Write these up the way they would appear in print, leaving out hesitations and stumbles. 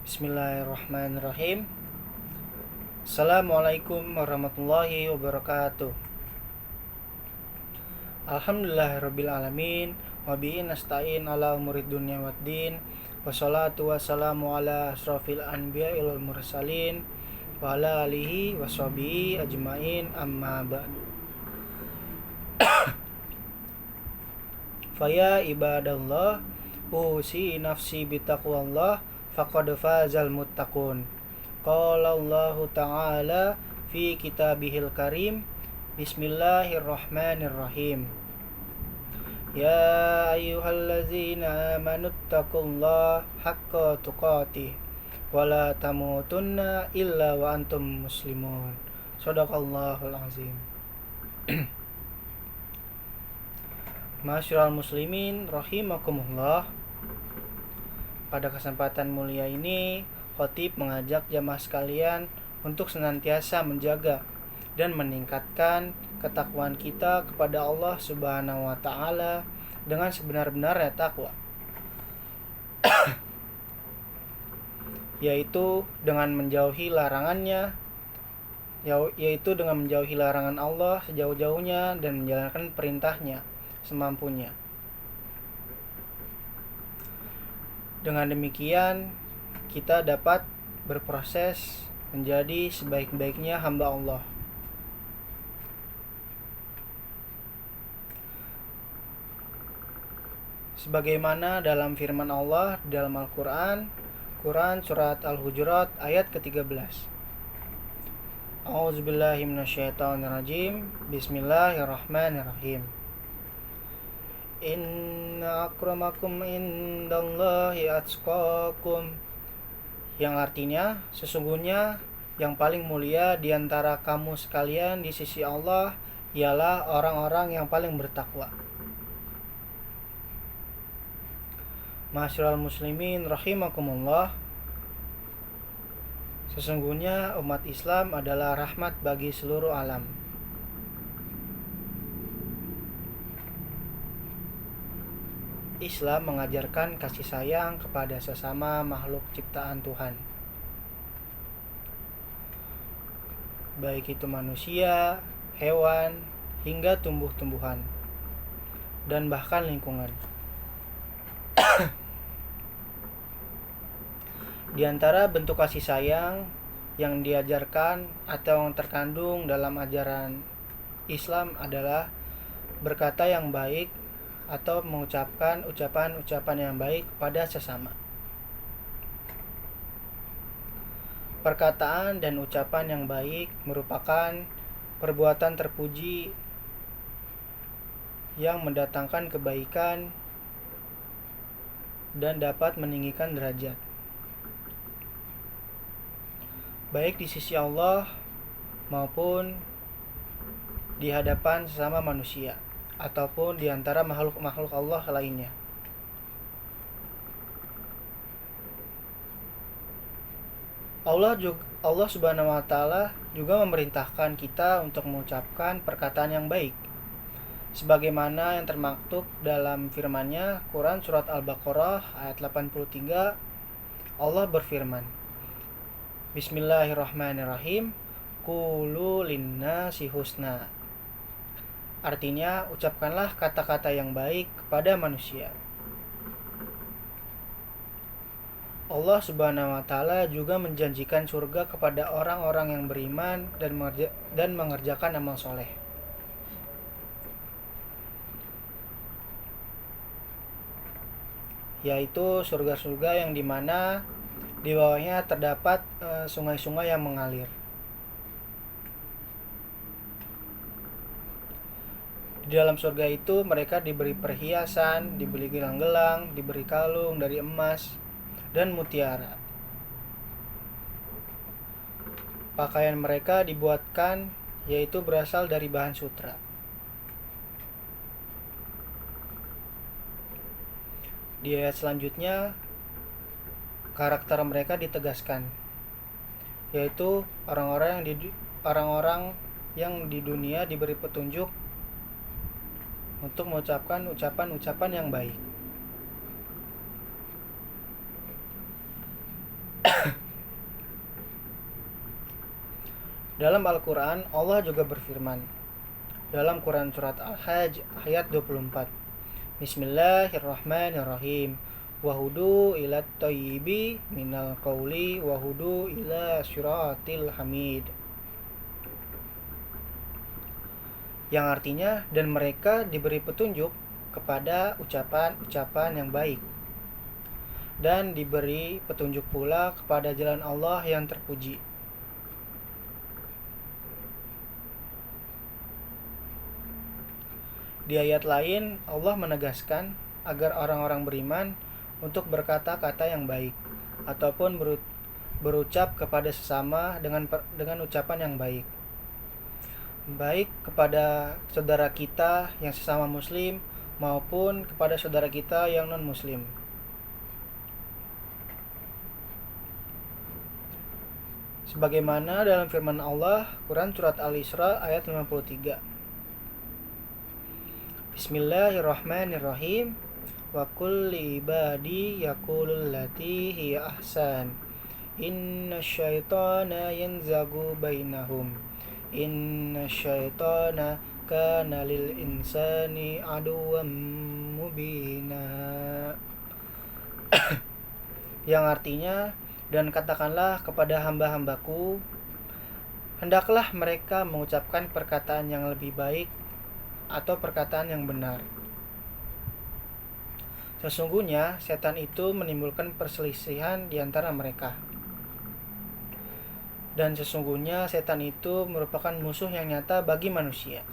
Bismillahirrahmanirrahim. Assalamualaikum warahmatullahi wabarakatuh. Alhamdulillahirrabbilalamin. Wabihi nasta'in ala umurid dunya waddin. Wassalatu wassalamu ala asrafil anbiya wal mursalin wa ala alihi washabihi ajmain, amma ba'du. Faya ibadallah, usi nafsi bitaqwallah, faqad fazal muttaqun. Qala Allahu ta'ala fi kitabihil karim. Bismillahirrahmanirrahim. Ya ayyuhallazina amanu taqullaha haqqa tuqatih wa la tamutunna illa wa antum muslimun. Shadaqallahul azim. Masyiral muslimin rahimakumullah. Pada kesempatan mulia ini, khotib mengajak jamaah sekalian untuk senantiasa menjaga dan meningkatkan ketakwaan kita kepada Allah Subhanahu wa taala dengan sebenar-benarnya takwa. Yaitu dengan menjauhi larangannya, yaitu dengan menjauhi larangan Allah sejauh-jauhnya dan menjalankan perintahnya semampunya. Dengan demikian, kita dapat berproses menjadi sebaik-baiknya hamba Allah. Sebagaimana dalam firman Allah dalam Al-Quran, Quran Surat Al-Hujurat ayat ke-13. A'udzubillahi minasyaitonirrajim. Bismillahirrahmanirrahim. Inna akramakum indallahi atqakum, yang artinya sesungguhnya yang paling mulia di antara kamu sekalian di sisi Allah ialah orang-orang yang paling bertakwa. Masyiral muslimin rahimakumullah. Sesungguhnya umat Islam adalah rahmat bagi seluruh alam. Islam mengajarkan kasih sayang kepada sesama makhluk ciptaan Tuhan, baik itu manusia, hewan, hingga tumbuh-tumbuhan, dan bahkan lingkungan. Di antara bentuk kasih sayang yang diajarkan atau yang terkandung dalam ajaran Islam adalah berkata yang baik atau mengucapkan ucapan-ucapan yang baik pada sesama. Perkataan dan ucapan yang baik merupakan perbuatan terpuji yang mendatangkan kebaikan dan dapat meninggikan derajat, baik di sisi Allah maupun di hadapan sesama manusia ataupun di antara makhluk-makhluk Allah lainnya. Allah Subhanahu wa taala juga memerintahkan kita untuk mengucapkan perkataan yang baik, sebagaimana yang termaktub dalam firman-Nya Quran Surat Al-Baqarah ayat 83. Allah berfirman, Bismillahirrahmanirrahim, Qulu linnasi husna. Artinya, ucapkanlah kata-kata yang baik kepada manusia. Allah Subhanahu wa taala juga menjanjikan surga kepada orang-orang yang beriman dan mengerjakan amal soleh. Yaitu surga-surga yang dimana di bawahnya terdapat sungai-sungai yang mengalir. Di dalam surga itu mereka diberi perhiasan, diberi gelang-gelang, diberi kalung dari emas dan mutiara. Pakaian mereka dibuatkan yaitu berasal dari bahan sutra. Di ayat selanjutnya karakter mereka ditegaskan, yaitu orang-orang yang di dunia diberi petunjuk untuk mengucapkan ucapan-ucapan yang baik. Dalam Al-Quran, Allah juga berfirman dalam Quran Surat Al-Hajj ayat 24, Bismillahirrahmanirrahim, wahudu ila thayyibi minal qawli wahudu ila syiratil hamid, yang artinya, dan mereka diberi petunjuk kepada ucapan-ucapan yang baik, dan diberi petunjuk pula kepada jalan Allah yang terpuji. Di ayat lain, Allah menegaskan agar orang-orang beriman untuk berkata-kata yang baik ataupun berucap kepada sesama dengan ucapan yang baik, baik kepada saudara kita yang sesama muslim maupun kepada saudara kita yang non-muslim. Sebagaimana dalam firman Allah, Quran Surat Al-Isra ayat 53, Bismillahirrahmanirrahim, wa kulli ibadi yaqulul lati hiya ahsan, inna syaitana yanzagu bainahum, inna syaitana kana lil insani aduwwan mubina. Yang artinya, dan katakanlah kepada hamba-hambaku, hendaklah mereka mengucapkan perkataan yang lebih baik atau perkataan yang benar. Sesungguhnya setan itu menimbulkan perselisihan di antara mereka. Dan sesungguhnya setan itu merupakan musuh yang nyata bagi manusia.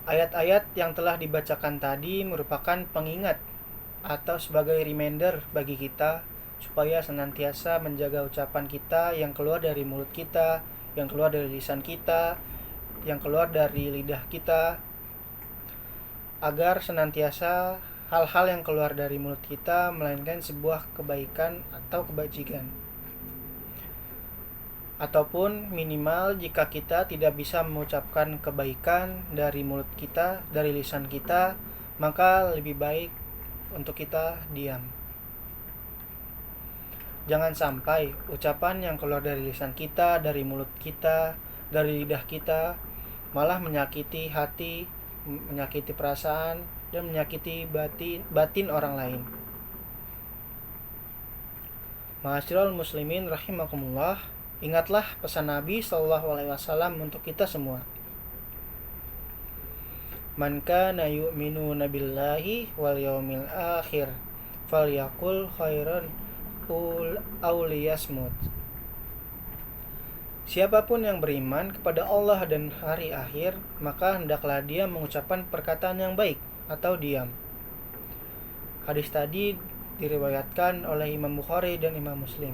Ayat-ayat yang telah dibacakan tadi merupakan pengingat atau sebagai reminder bagi kita supaya senantiasa menjaga ucapan kita yang keluar dari mulut kita, yang keluar dari lisan kita, yang keluar dari lidah kita, agar senantiasa hal-hal yang keluar dari mulut kita melainkan sebuah kebaikan atau kebajikan. Ataupun minimal jika kita tidak bisa mengucapkan kebaikan dari mulut kita, dari lisan kita, maka lebih baik untuk kita diam. Jangan sampai ucapan yang keluar dari lisan kita, dari mulut kita, dari lidah kita malah menyakiti hati, menyakiti perasaan, dan menyakiti batin orang lain. Ma'asyiral muslimin rahimakumullah, ingatlah pesan Nabi SAW untuk kita semua. Man kana yu'minu billahi wal yaumil akhir falyaqul khairan aw liyasmut. Siapapun yang beriman kepada Allah dan hari akhir, maka hendaklah dia mengucapkan perkataan yang baik atau diam. Hadis tadi diriwayatkan oleh Imam Bukhari dan Imam Muslim.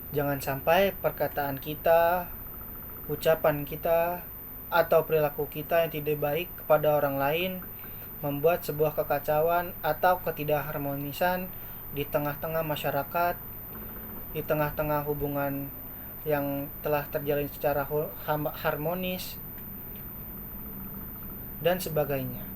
Jangan sampai perkataan kita, ucapan kita, atau perilaku kita yang tidak baik kepada orang lain membuat sebuah kekacauan atau ketidakharmonisan di tengah-tengah masyarakat, di tengah-tengah hubungan yang telah terjalin secara harmonis, dan sebagainya.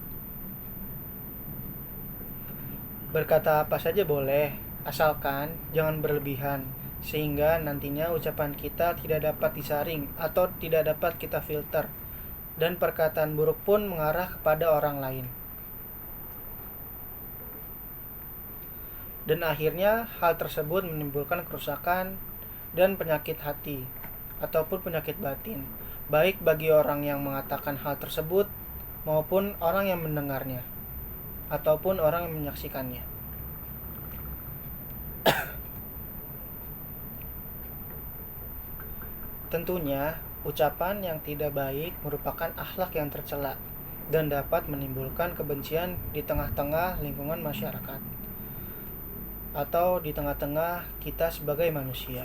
Berkata apa saja boleh, asalkan jangan berlebihan, sehingga nantinya ucapan kita tidak dapat disaring atau tidak dapat kita filter, dan perkataan buruk pun mengarah kepada orang lain. Dan akhirnya hal tersebut menimbulkan kerusakan dan penyakit hati ataupun penyakit batin, baik bagi orang yang mengatakan hal tersebut maupun orang yang mendengarnya ataupun orang yang menyaksikannya. Tentunya, ucapan yang tidak baik merupakan akhlak yang tercela dan dapat menimbulkan kebencian di tengah-tengah lingkungan masyarakat atau di tengah-tengah kita sebagai manusia.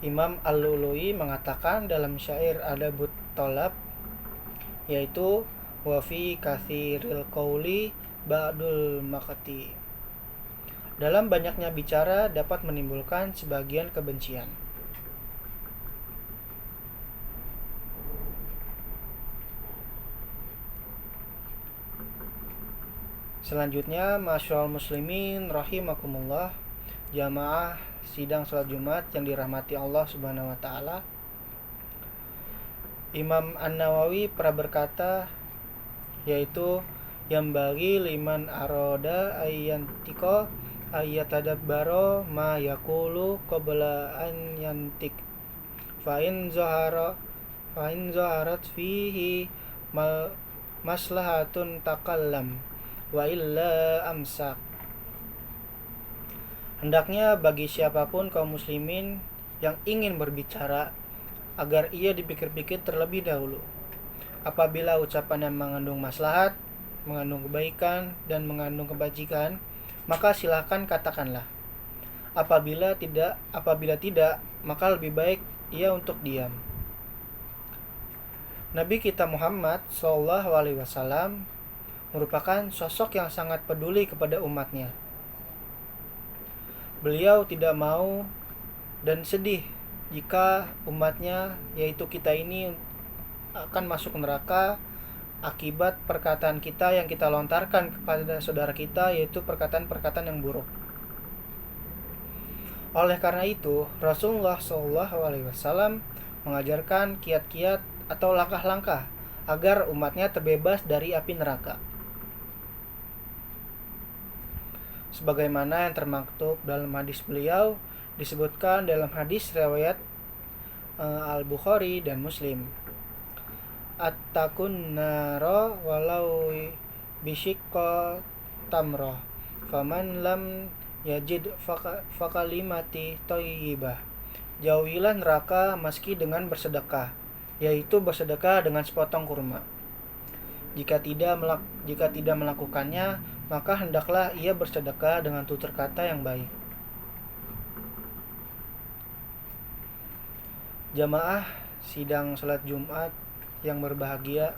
Imam Al-Lulu'i mengatakan dalam syair Adabut Thalab, yaitu wa fi katsiril qauli ba'dul maqti. Dalam banyaknya bicara dapat menimbulkan sebagian kebencian. Selanjutnya, masyaallah muslimin rahimakumullah, jamaah sidang salat Jumat yang dirahmati Allah Subhanahu wa taala. Imam An-Nawawi pernah berkata, yaitu yang bagi liman aroda ayyantika ayatadabbaro ma yaqulu qabla an yantik fa in zaharat fihi maslahatun takallam wa illa amsak. Hendaknya bagi siapapun kaum muslimin yang ingin berbicara agar ia dipikir-pikir terlebih dahulu. Apabila ucapan yang mengandung maslahat, mengandung kebaikan, dan mengandung kebajikan, maka silahkan katakanlah. Apabila tidak, maka lebih baik ia untuk diam. Nabi kita Muhammad SAW merupakan sosok yang sangat peduli kepada umatnya. Beliau tidak mau dan sedih jika umatnya, yaitu kita ini, akan masuk neraka akibat perkataan kita yang kita lontarkan kepada saudara kita, yaitu perkataan-perkataan yang buruk. Oleh karena itu, Rasulullah SAW mengajarkan kiat-kiat atau langkah-langkah agar umatnya terbebas dari api neraka. Sebagaimana yang termaktub dalam hadis beliau, disebutkan dalam hadis riwayat Al-Bukhari dan Muslim. Attaqun nara walau bisyikka tamrah faman lam yajid fakalimati thayyibah. Jauhilah neraka meski dengan bersedekah, yaitu bersedekah dengan sepotong kurma. Jika tidak melakukannya, maka hendaklah ia bersedekah dengan tutur kata yang baik. Jamaah sidang salat Jumat yang berbahagia,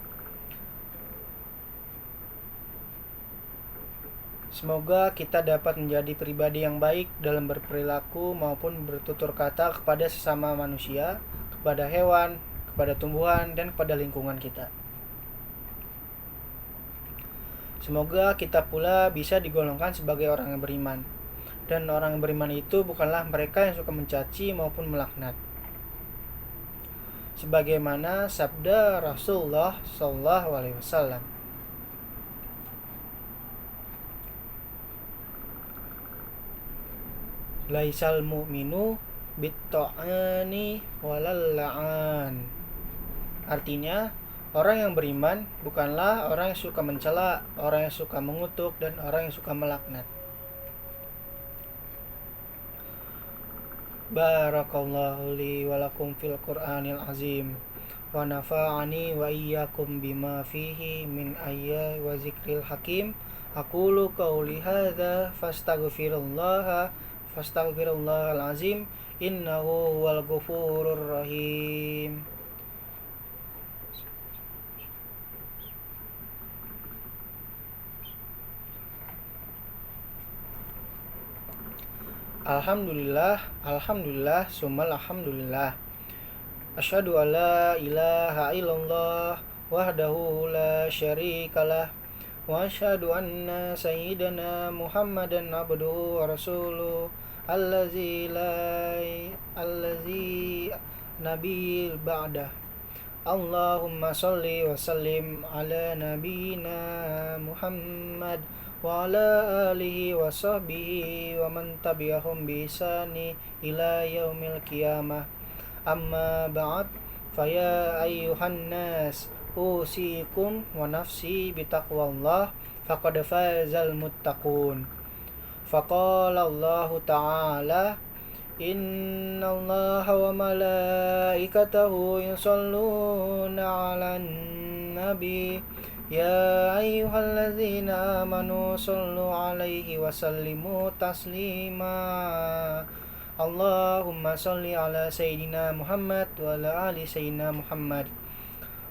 semoga kita dapat menjadi pribadi yang baik dalam berperilaku maupun bertutur kata kepada sesama manusia, kepada hewan, kepada tumbuhan, dan kepada lingkungan kita. Semoga kita pula bisa digolongkan sebagai orang yang beriman. Dan orang yang beriman itu bukanlah mereka yang suka mencaci maupun melaknat. Sebagaimana sabda Rasulullah SAW. Laisal mu'minu bitta'ani walal la'an. Artinya, orang yang beriman bukanlah orang yang suka mencela, orang yang suka mengutuk, dan orang yang suka melaknat. Barakallahu li wa lakum fil Qur'anil azim wa nafa'ani wa iyyakum bima fihi min ayati wa zikril hakim. Aqulu qawli hadza fastaghfirullahal azim innahu huwal ghafurur rahim. Alhamdulillah, summal alhamdulillah. Asyhadu an la ilaha illallah wahdahu la syarikalah wa asyhadu anna sayyidana Muhammadan abduhu wa rasuluh allazi nabiyil ba'dah. Allahumma sholli wa sallim ala nabiyyina Muhammad wa ala alihi wa sahbihi wa man tabi'ahum bi ihsani ila yaumil qiyamah. Amma ba'd, faya ayyuhan nas usikum wa nafsi bitaqwallah faqad fazal muttaqun. Faqala Allah ta'ala, innallaha wa malaikatahu yusholluna 'alan nabi ya ayyuhalladzina amanu shollu 'alaihi wa sallimu taslima. Allahumma sholli ala sayyidina Muhammad wa ala ali sayyidina Muhammad.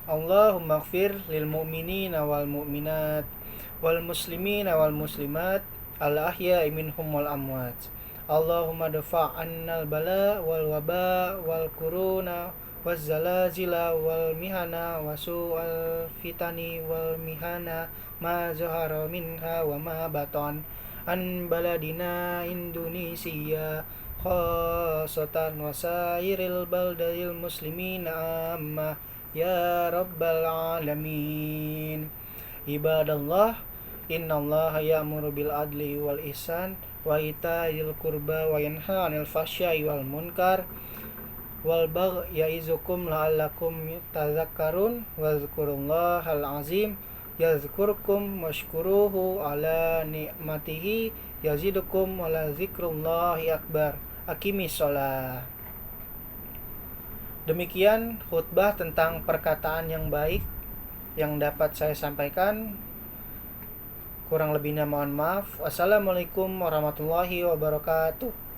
Allahumma ighfir lil mu'minina wal mu'minat wal muslimina wal muslimat al-ahya'i minhum wal amwat. Allahumma dafa' annal bala wal waba wal kuruna waz zalazila wal mihana wa su'al fitani wal mihana ma zahara minha wa ma batan an baladina Indonesia khasatan wa sairil baldil muslimin amma ya rabbal alamin. Ibadallah, innallaha ya'muru bil adli wal ihsan wa ita'il qurba wa yanha 'anil fahsya'i wal munkar wal baghi ya'izukum la'allakum tadhakkarun wadhkurullahal azim yazkurkum washkuruhu ala ni'matihi yazidukum wa la dzikrullahi akbar. Aqimis shalah. Demikian khutbah tentang perkataan yang baik yang dapat saya sampaikan. Kurang lebihnya mohon maaf. Wassalamualaikum warahmatullahi wabarakatuh.